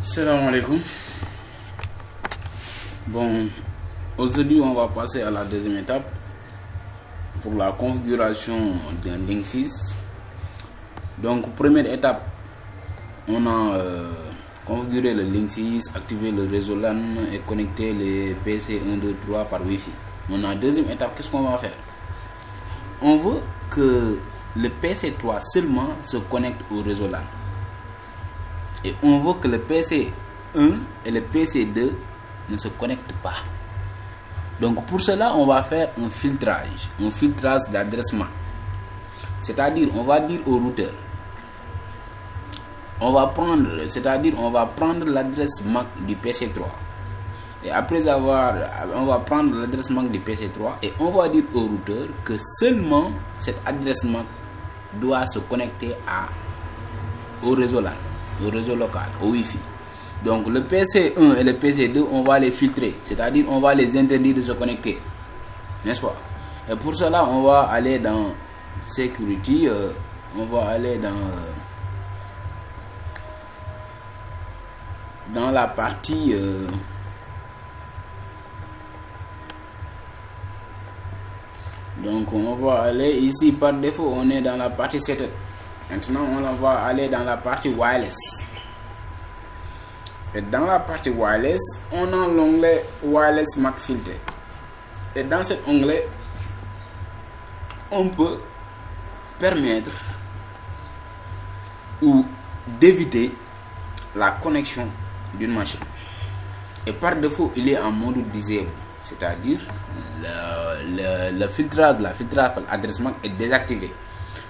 Salam alaikum. Bon, aujourd'hui on va passer à la deuxième étape pour la configuration d'un Link 6. Donc première étape, on a configuré le Link 6, activé le réseau LAN et connecté les PC 1, 2, 3 par Wi-Fi. Maintenant, deuxième étape, qu'est-ce qu'on va faire? On veut que le PC 3 seulement se connecte au réseau LAN. Et on veut que le PC 1 et le PC 2 ne se connectent pas. Donc pour cela, on va faire un filtrage d'adresse MAC. C'est-à-dire, on va dire au routeur, on va prendre l'adresse MAC du PC 3. Et après on va prendre l'adresse MAC du PC 3 et on va dire au routeur que seulement cette adresse MAC doit se connecter au réseau LAN, au réseau local, au Wi-Fi. Donc le PC 1 et le PC 2, on va les filtrer, c'est-à-dire on va les interdire de se connecter, n'est-ce pas? Et pour cela, on va aller dans Security, on va aller dans la partie donc on va aller ici, par défaut on est dans la partie setup. Maintenant on va aller dans la partie wireless. Et dans la partie wireless, on a l'onglet Wireless MAC Filter. Et dans cet onglet, on peut permettre ou d'éviter la connexion d'une machine. Et par défaut, il est en mode disable, c'est-à-dire le filtrage par adresse MAC est désactivé.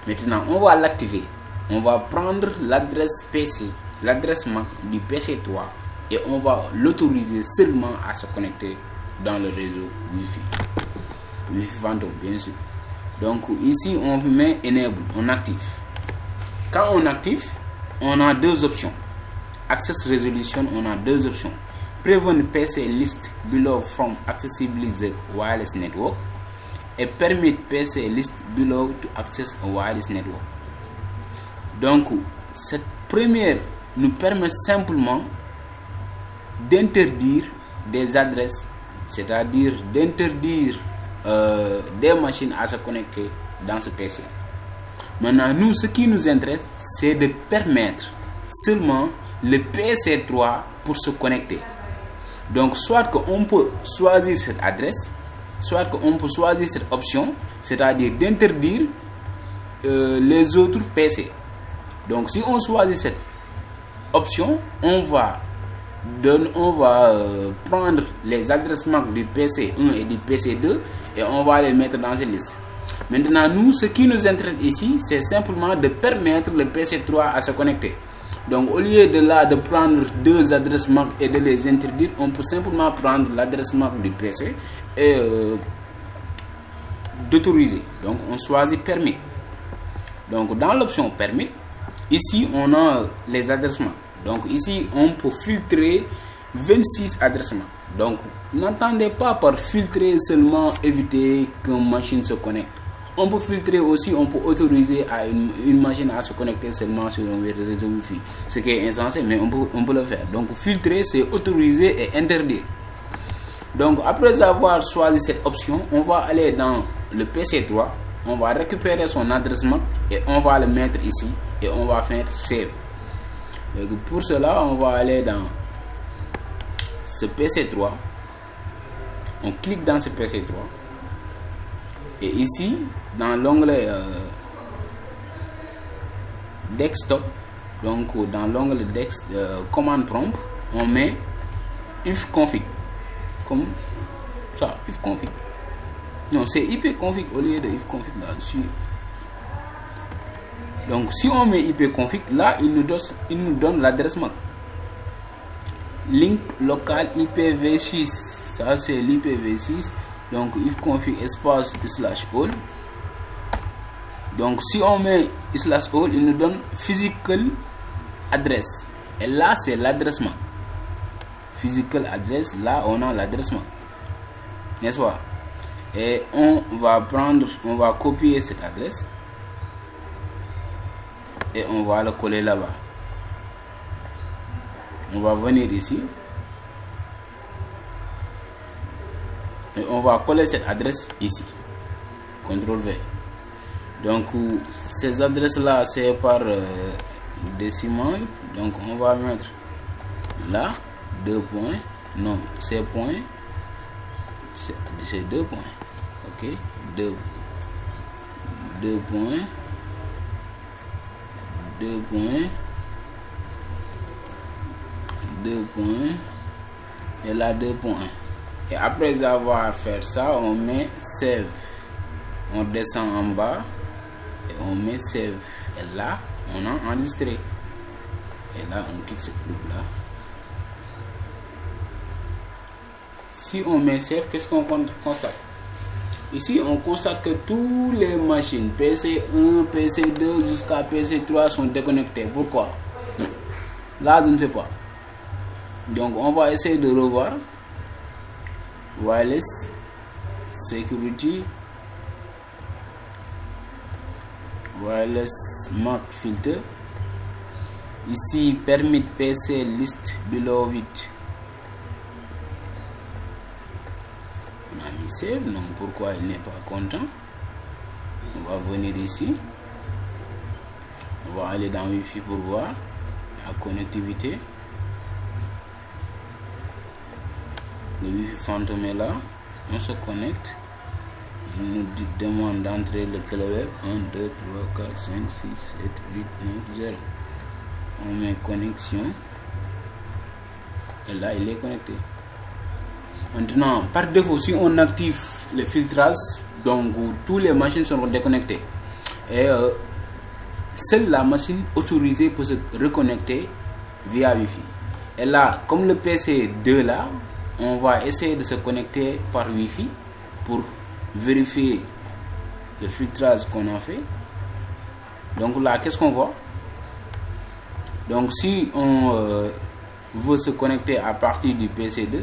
Maintenant, on va l'activer. On va prendre l'adresse PC, l'adresse MAC du PC 3 et on va l'autoriser seulement à se connecter dans le réseau Wi-Fi Phantom, bien sûr. Donc ici on met Enable, on active. Quand on active, on a deux options. Access Resolution, on a deux options. Prevent PC list below from accessibility the wireless network et permit PC list below to access a wireless network. Donc cette première nous permet simplement d'interdire des adresses, c'est-à-dire d'interdire des machines à se connecter dans ce PC. Maintenant, nous, ce qui nous intéresse, c'est de permettre seulement le PC 3 pour se connecter. Donc, soit qu'on peut choisir cette adresse, soit qu'on peut choisir cette option, c'est-à-dire d'interdire les autres PC. Donc, si on choisit cette option, on va prendre les adresses MAC du PC 1 et du PC 2 et on va les mettre dans cette liste. Maintenant, nous, ce qui nous intéresse ici, c'est simplement de permettre le PC 3 à se connecter. Donc, au lieu de prendre deux adresses MAC et de les interdire, on peut simplement prendre l'adresse MAC du PC et d'autoriser. Donc, on choisit Permis. Donc, dans l'option Permis, ici, on a les adresses MAC. Donc ici, on peut filtrer 26 adresses MAC. Donc, n'entendez pas par filtrer seulement éviter qu'une machine se connecte. On peut filtrer aussi, on peut autoriser à une machine à se connecter seulement sur un réseau Wi-Fi. Ce qui est insensé, mais on peut le faire. Donc, filtrer, c'est autoriser et interdire. Donc, après avoir choisi cette option, on va aller dans le PC 3. On va récupérer son adresse MAC et on va le mettre ici et on va faire Save. Et pour cela, on va aller dans ce PC3. On clique dans ce PC3. Et ici, dans l'onglet Desktop, donc dans l'onglet Command Prompt, on met ifconfig. Comme ça, ifconfig. Non, c'est ipconfig au lieu de ifconfig là-dessus. Donc si on met ipconfig, là il nous donne l'adresse MAC. Link local IPv6, ça c'est l'IPv6. Donc ifconfig espace /all. Donc si on met /all, il nous donne physical address. Et là c'est l'adresse MAC. Physical address, là on a l'adresse MAC. N'est-ce pas? Et on va copier cette adresse. Et on va le coller là-bas. on va venir ici et on va coller cette adresse ici. CTRL V. Donc ces adresses là c'est par décimal, donc on va mettre là 2 points, non c'est points, c'est 2 points, ok, 2 points, 2 points, 2 points, et là 2 points. Et après avoir fait ça, on met save, on descend en bas et on met save, et là on a enregistré, et là on quitte ce groupe là. Si on met save, qu'est-ce qu'on constate? Ici on constate que toutes les machines PC1, PC2 jusqu'à PC3 sont déconnectées. Pourquoi? Là je ne sais pas. Donc on va essayer de revoir. Wireless Security, Wireless Mark Filter. Ici permit PC list below it. On a mis save, donc pourquoi il n'est pas content? On va venir ici, on va aller dans Wi-Fi pour voir la connectivité. Le Wi-Fi fantôme est là, on se connecte, il nous demande d'entrer le clé web 1, 2, 3, 4, 5, 6, 7, 8, 9, 0. On met connexion, et là il est connecté. Maintenant, par défaut, si on active le filtrage, donc tous les machines seront déconnectées. Et seule la machine autorisée peut se reconnecter via Wi-Fi. Et là, comme le PC2 là, on va essayer de se connecter par Wi-Fi pour vérifier le filtrage qu'on a fait. Donc là, qu'est-ce qu'on voit? Donc si on veut se connecter à partir du PC2,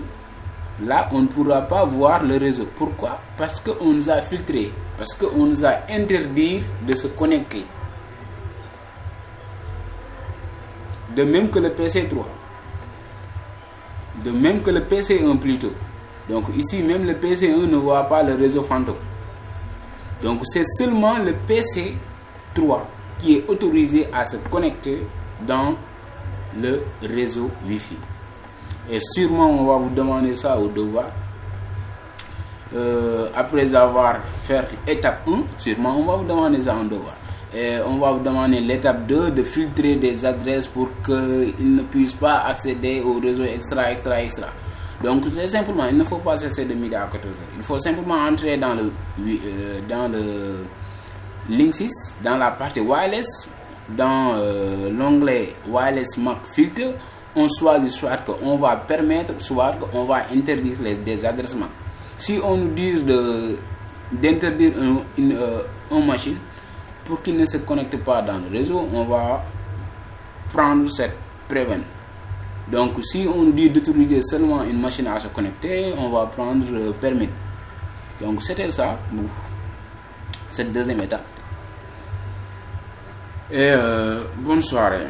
là on ne pourra pas voir le réseau. Pourquoi? Parce qu'on nous a filtré, parce qu'on nous a interdit de se connecter. De même que le PC3. De même que le PC1 plutôt. Donc ici même le PC1 ne voit pas le réseau fantôme. Donc c'est seulement le PC3 qui est autorisé à se connecter dans le réseau Wi-Fi. Et sûrement on va vous demander ça au devoir. Après avoir fait étape 1, sûrement on va vous demander ça en devoir. Et on va vous demander l'étape 2 de filtrer des adresses pour qu'ils ne puissent pas accéder au réseau extra. Donc c'est simplement, il ne faut pas cesser de midi à 14h. Il faut simplement entrer dans le link 6, dans la partie wireless, dans l'onglet Wireless Mark Filter. On choisit soit qu'on va permettre, soit qu'on va interdire des adresses MAC. Si on nous dit d'interdire une machine pour qu'il ne se connecte pas dans le réseau, on va prendre cette prévention. Donc si on nous dit d'autoriser seulement une machine à se connecter, on va prendre permis. Donc c'était ça, cette deuxième étape. Et bonne soirée.